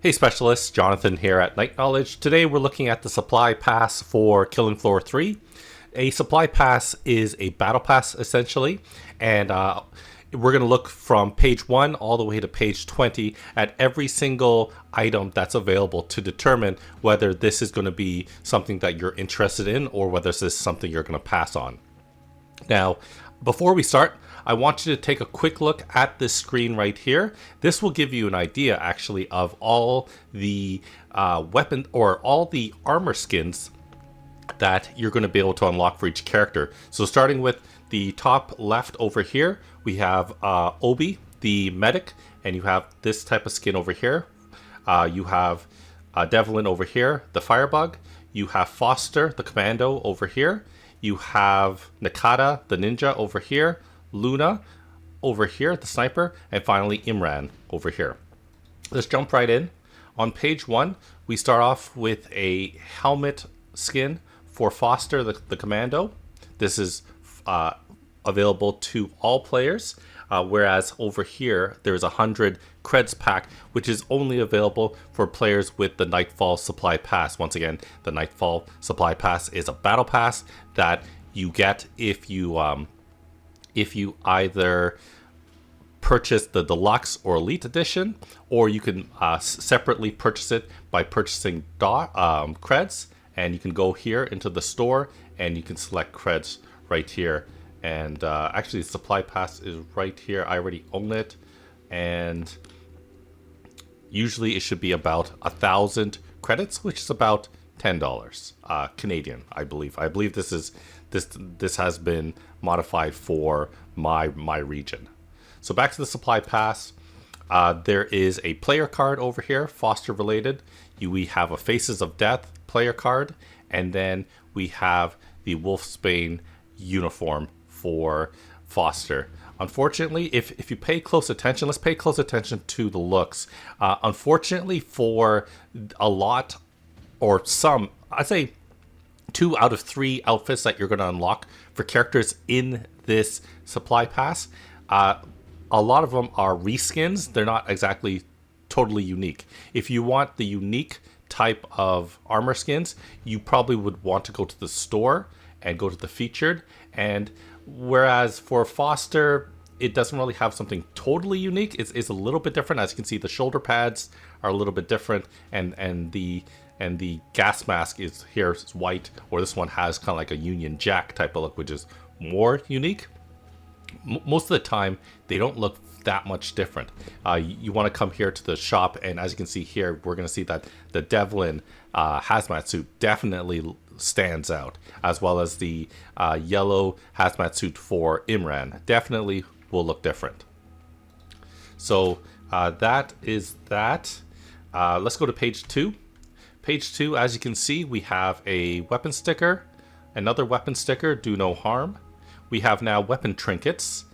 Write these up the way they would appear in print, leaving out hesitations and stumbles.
Hey specialists, Jonathan here at Night Knowledge. Today we're looking at the supply pass for Killing Floor 3. A supply pass is a battle pass essentially, and we're going to look from page 1 all the way to page 20 at every single item that's available to determine whether this is going to be something that you're interested in or whether this is something you're going to pass on. Now, before we start, I want you to take a quick look at this screen right here. This will give you an idea actually of all the weapon or all the armor skins that you're going to be able to unlock for each character. So starting with the top left over here, we have Obi, the medic, and you have this type of skin over here. You have Devlin over here, the firebug. You have Foster, the commando, over here. You have Nakata, the ninja, over here. Luna over here, the sniper, and finally Imran over here. Let's jump right in. On page 1, we start off with a helmet skin for Foster, the commando. This is available to all players, whereas over here there's 100 creds pack, which is only available for players with the Nightfall supply pass. Once again, the Nightfall supply pass is a battle pass that you get if you either purchase the deluxe or elite edition, or you can separately purchase it by purchasing creds, and you can go here into the store and you can select creds right here. And actually the supply pass is right here. I already own it, and usually it should be about 1,000 credits, which is about $10 Canadian, I believe. I believe this has been modified for my region. So back to the supply pass. There is a player card over here, Foster related. We have a Faces of Death player card, and then we have the Wolfsbane uniform for Foster. Unfortunately, if you pay close attention, let's pay close attention to the looks. Unfortunately, for a lot or some, I'd say 2 out of 3 outfits that you're going to unlock for characters in this supply pass, a lot of them are reskins. They're not exactly totally unique. If you want the unique type of armor skins, you probably would want to go to the store and go to the featured. And whereas for Foster, it doesn't really have something totally unique. It's a little bit different. As you can see, the shoulder pads are a little bit different, and the gas mask is white, or this one has kind of like a Union Jack type of look, which is more unique. Most of the time, they don't look that much different. You want to come here to the shop, and as you can see here, we're going to see that the Devlin hazmat suit definitely stands out, as well as the yellow hazmat suit for Imran definitely will look different. So that is that. Let's go to page 2. Page 2, as you can see, we have a weapon sticker, another weapon sticker, Do No Harm. We have now weapon trinkets,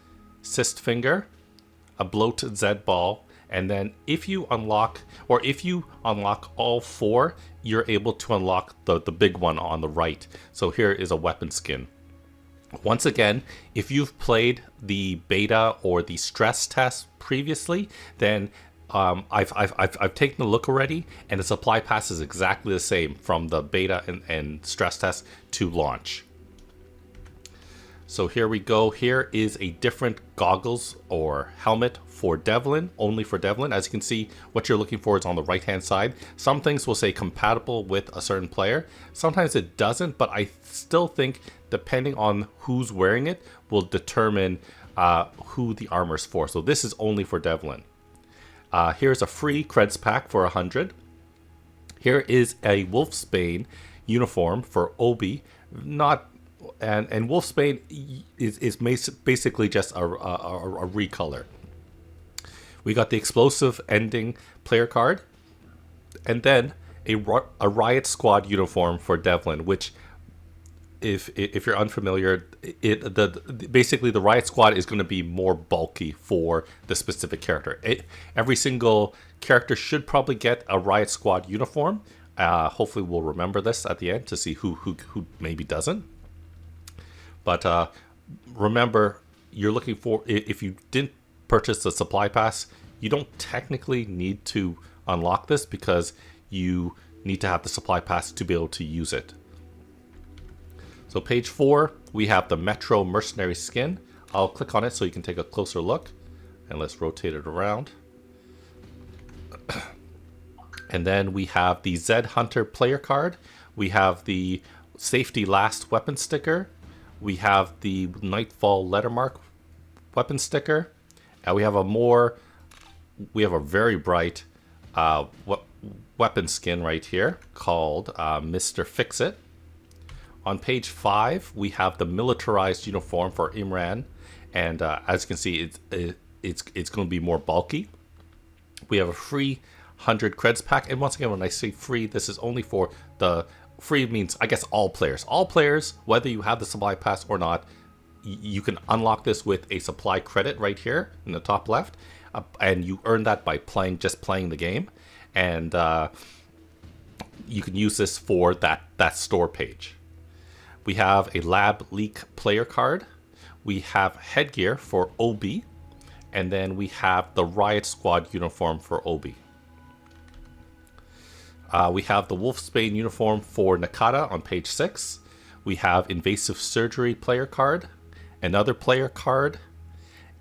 Cyst Finger, a Bloat Zed Ball, and then if you unlock all 4, you're able to unlock the big one on the right. So here is a weapon skin. Once again, if you've played the beta or the stress test previously, then I've taken a look already, and the supply pass is exactly the same from the beta and stress test to launch. So here we go. Here is a different goggles or helmet for Devlin, only for Devlin. As you can see, what you're looking for is on the right hand side. Some things will say compatible with a certain player. Sometimes it doesn't, but I still think depending on who's wearing it will determine who the armor's for. So this is only for Devlin. Here's a free creds pack for 100. Here is a Wolfsbane uniform for Obi. And Wolfsbane is basically just a recolor. We got the explosive ending player card, and then a Riot Squad uniform for Devlin, which, if you're unfamiliar, basically the Riot Squad is going to be more bulky for the specific character. Every single character should probably get a Riot Squad uniform. Hopefully we'll remember this at the end to see who maybe doesn't. But remember, you're looking for, if you didn't purchase the supply pass, you don't technically need to unlock this because you need to have the supply pass to be able to use it. So page 4, we have the Metro Mercenary skin. I'll click on it so you can take a closer look. And let's rotate it around. And then we have the Zed Hunter player card. We have the Safety Last weapon sticker. We have the Nightfall lettermark weapon sticker. And we have a very bright weapon skin right here called Mr. Fix-It. On page 5, we have the militarized uniform for Imran, and as you can see, it's going to be more bulky. We have a free 100 creds pack, and once again, when I say free, this is only for the free means I guess all players. All players, whether you have the supply pass or not, you can unlock this with a supply credit right here in the top left, and you earn that by playing the game, and you can use this for that store page. We have a Lab Leak player card. We have headgear for OB. And then we have the Riot Squad uniform for OB. We have the Wolfsbane uniform for Nakata on page 6. We have Invasive Surgery player card. Another player card.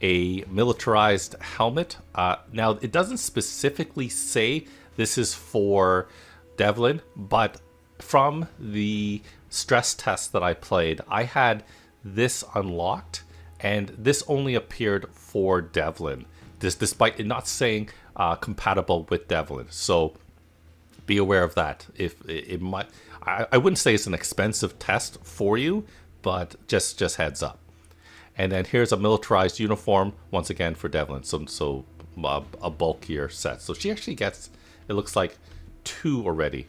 A militarized helmet. Now, it doesn't specifically say this is for Devlin, but from the stress test that I played, I had this unlocked, and this only appeared for Devlin. This, despite it not saying compatible with Devlin, so be aware of that. If it might, I wouldn't say it's an expensive test for you, but just heads up. And then here's a militarized uniform once again for Devlin. So a bulkier set. So she actually gets, it looks like 2 already.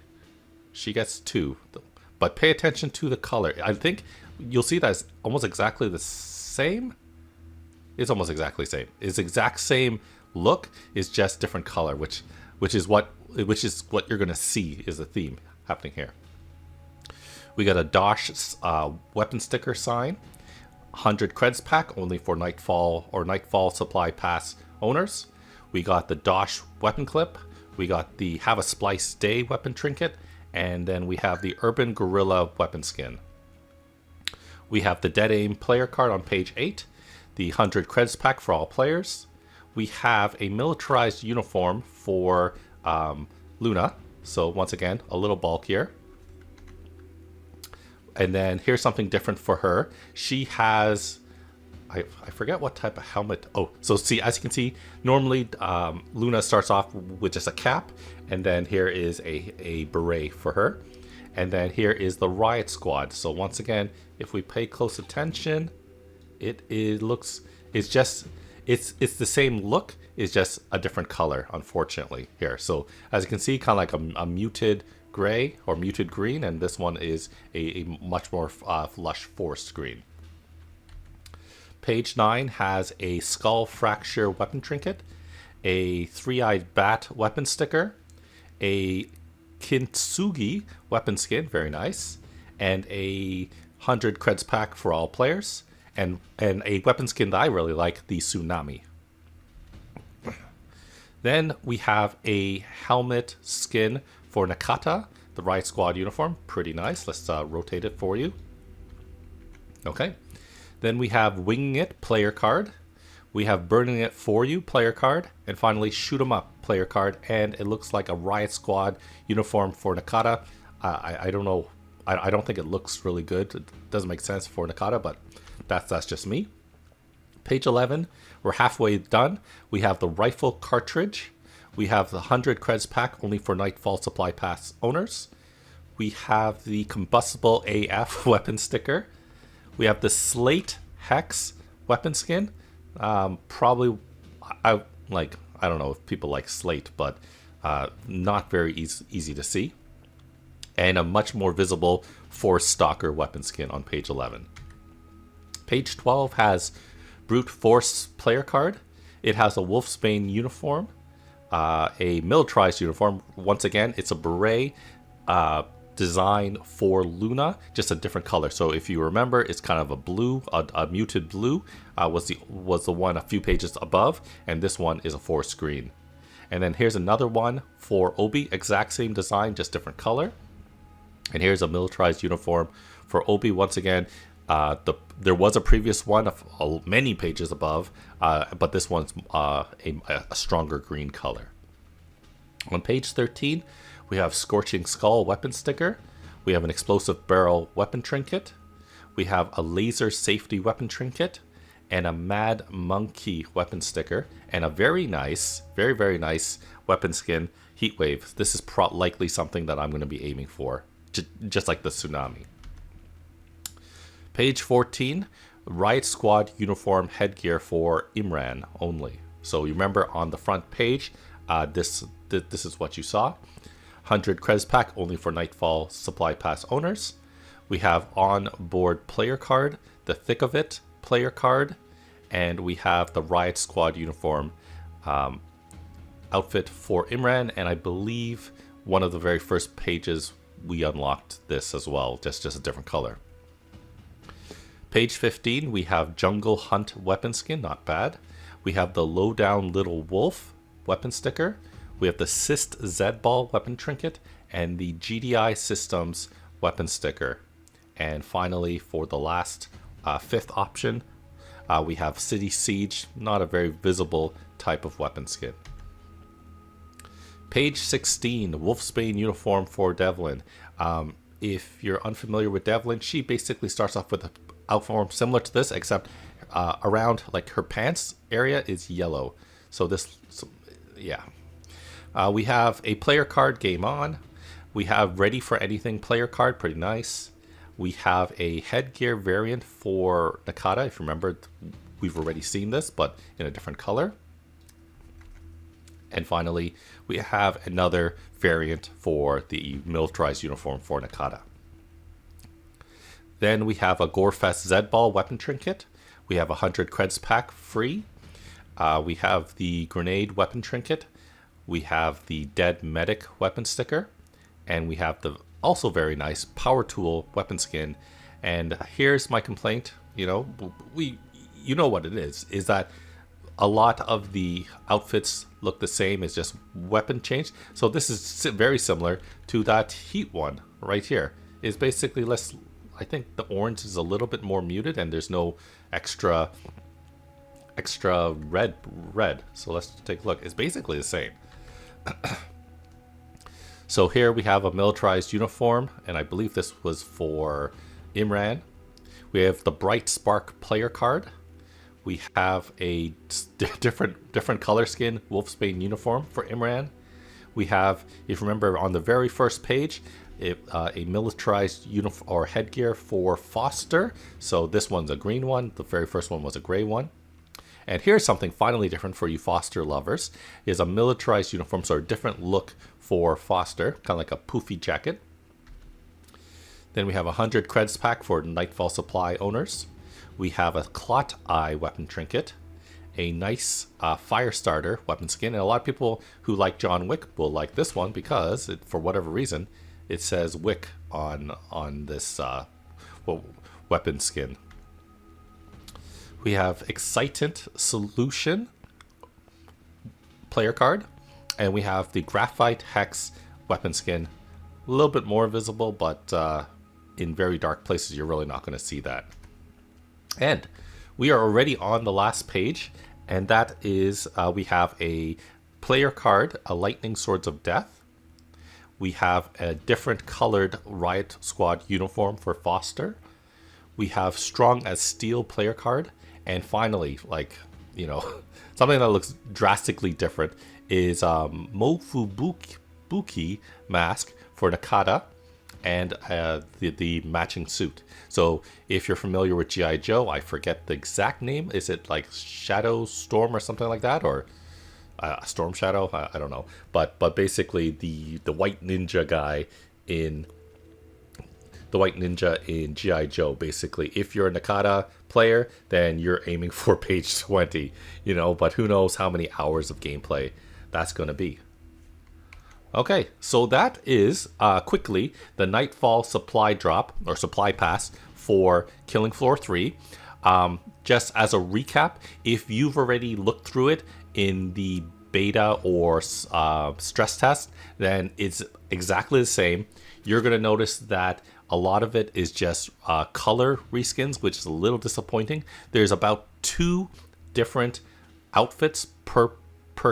She gets 2. But pay attention to the color. I think you'll see that it's almost exactly the same. It's almost exactly the same. It's exact same look. It's just different color, which is what you're gonna see is the theme happening here. We got a dosh weapon sticker sign, 100 creds pack only for Nightfall or Nightfall supply pass owners. We got the dosh weapon clip. We got the Have a Splice Day weapon trinket. And then we have the Urban Gorilla weapon skin. We have the Dead Aim player card on page 8. The 100 creds pack for all players. We have a militarized uniform for Luna. So once again, a little bulkier. And then here's something different for her. She has, I forget what type of helmet. Oh, so see, as you can see, normally Luna starts off with just a cap. And then here is a beret for her. And then here is the Riot Squad. So once again, if we pay close attention, it's the same look, it's just a different color, unfortunately, here. So as you can see, kind of like a muted gray or muted green, and this one is a much more lush forest green. Page 9 has a Skull Fracture weapon trinket, a Three-Eyed Bat weapon sticker, a Kintsugi weapon skin, very nice, and a 100 creds pack for all players, and a weapon skin that I really like, the Tsunami. Then we have a helmet skin for Nakata, the Riot Squad uniform, pretty nice. Let's rotate it for you. Okay. Then we have Winging It player card. We have Burning It For You player card. And finally, Shoot 'em Up player card. And it looks like a Riot Squad uniform for Nakata. I don't know. I don't think it looks really good. It doesn't make sense for Nakata, but that's just me. Page 11, we're halfway done. We have the rifle cartridge. We have the 100 creds pack only for Nightfall supply pass owners. We have the combustible AF weapon sticker. We have the Slate Hex weapon skin. Probably, I don't know if people like Slate, but not very easy to see. And a much more visible Force Stalker weapon skin on page 11. Page 12 has Brute Force player card. It has a Wolfsbane uniform, a militarized uniform. Once again, it's a beret design for Luna, just a different color. So if you remember, it's kind of a blue, a muted blue was the one a few pages above, and this one is a forest green. And then here's another one for Obi, exact same design, just different color. And here's a militarized uniform for Obi. Once again, there was a previous one of many pages above, but this one's a stronger green color. On page 13, we have Scorching Skull weapon sticker. We have an explosive barrel weapon trinket. We have a laser safety weapon trinket and a mad monkey weapon sticker and a very nice, very nice weapon skin Heatwave. This is likely something that I'm going to be aiming for, just like the tsunami. Page 14, Riot Squad uniform headgear for Imran only. So you remember on the front page, this is what you saw. 100 credits pack only for Nightfall supply pass owners. We have on-board player card, the Thick of It player card, and we have the Riot Squad uniform outfit for Imran, and I believe one of the very first pages we unlocked this as well, just a different color. Page 15, we have Jungle Hunt weapon skin, not bad. We have the Lowdown Little Wolf weapon sticker. We have the Syst Zed Ball weapon trinket and the GDI Systems weapon sticker. And finally, for the last fifth option, we have City Siege, not a very visible type of weapon skin. Page 16, Wolfsbane uniform for Devlin. If you're unfamiliar with Devlin, she basically starts off with an outform similar to this, except around like her pants area is yellow. Yeah. We have a player card, Game On. We have Ready for Anything player card, pretty nice. We have a headgear variant for Nakata. If you remember, we've already seen this, but in a different color. And finally, we have another variant for the militarized uniform for Nakata. Then we have a Gorefest Zed Ball weapon trinket. We have 100 creds pack free. We have the grenade weapon trinket. We have the Dead Medic weapon sticker. And we have the also very nice Power Tool weapon skin. And here's my complaint, you know what it is that a lot of the outfits look the same, it's just weapon change. So this is very similar to that Heat one right here. It's basically less, I think the orange is a little bit more muted and there's no extra red. So let's take a look. It's basically the same. So here we have a militarized uniform, and I believe this was for Imran. We have the Bright Spark player card. We have a different color skin Wolfsbane uniform for Imran. We have, if you remember on the very first page, a militarized uniform or headgear for Foster. So this one's a green one. The very first one was a gray one. And here's something finally different for you Foster lovers, is a militarized uniform, so a different look for Foster, kind of like a poofy jacket. Then we have 100 creds pack for Nightfall supply owners. We have a Clot Eye weapon trinket, a nice fire starter weapon skin, and a lot of people who like John Wick will like this one because, for whatever reason, it says Wick on this weapon skin. We have Excitant Solution player card, and we have the Graphite Hex weapon skin. A little bit more visible, but in very dark places, you're really not going to see that. And we are already on the last page, and that is we have a player card, a Lightning Swords of Death. We have a different colored Riot Squad uniform for Foster. We have Strong as Steel player card. And finally, something that looks drastically different is Mofubuki mask for Nakata and the matching suit. So if you're familiar with G.I. Joe, I forget the exact name. Is it like Shadow Storm or something like that? Or Storm Shadow? I don't know. But basically the white ninja guy in G.I. Joe, basically. If you're a Nakata player, then you're aiming for page 20, but who knows how many hours of gameplay that's going to be. Okay, so that is quickly the Nightfall supply drop or supply pass for Killing Floor 3. Just as a recap, if you've already looked through it in the beta or stress test, then it's exactly the same. You're going to notice that a lot of it is just color reskins, which is a little disappointing. There's about 2 different outfits per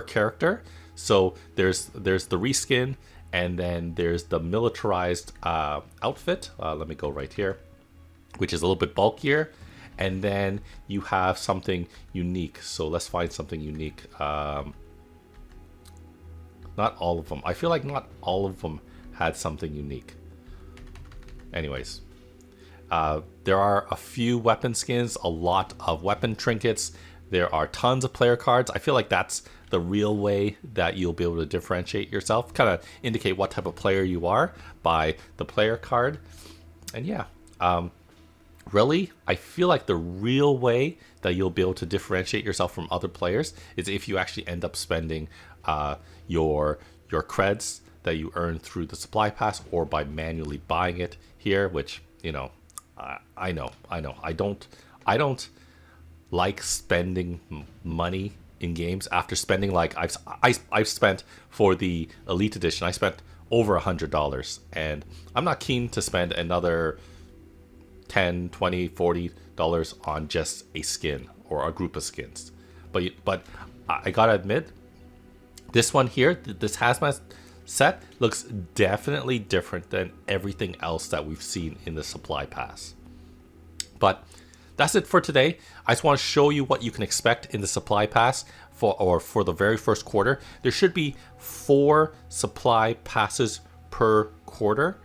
character. So there's the reskin, and then there's the militarized outfit. Let me go right here, which is a little bit bulkier. And then you have something unique. So let's find something unique. Not all of them. I feel like not all of them had something unique. Anyways, there are a few weapon skins, a lot of weapon trinkets. There are tons of player cards. I feel like that's the real way that you'll be able to differentiate yourself, kind of indicate what type of player you are by the player card. And yeah, really, I feel like the real way that you'll be able to differentiate yourself from other players is if you actually end up spending your creds that you earn through the supply pass or by manually buying it here, which, you know, I know. I don't like spending money in games after spending, like I've spent for the Elite Edition, I spent over $100, and I'm not keen to spend another $10, $20, $40 on just a skin or a group of skins. But I gotta admit, this one here, this hazmat set, looks definitely different than everything else that we've seen in the supply pass. But that's it for today. I just want to show you what you can expect in the supply pass for the very first quarter. There should be 4 supply passes per quarter.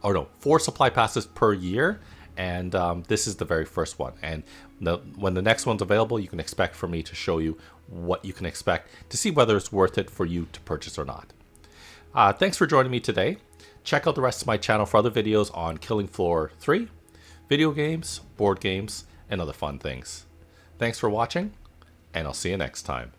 Or no, 4 supply passes per year. And this is the very first one. And when the next one's available, you can expect for me to show you what you can expect to see whether it's worth it for you to purchase or not. Thanks for joining me today. Check out the rest of my channel for other videos on Killing Floor 3, video games, board games, and other fun things. Thanks for watching, and I'll see you next time.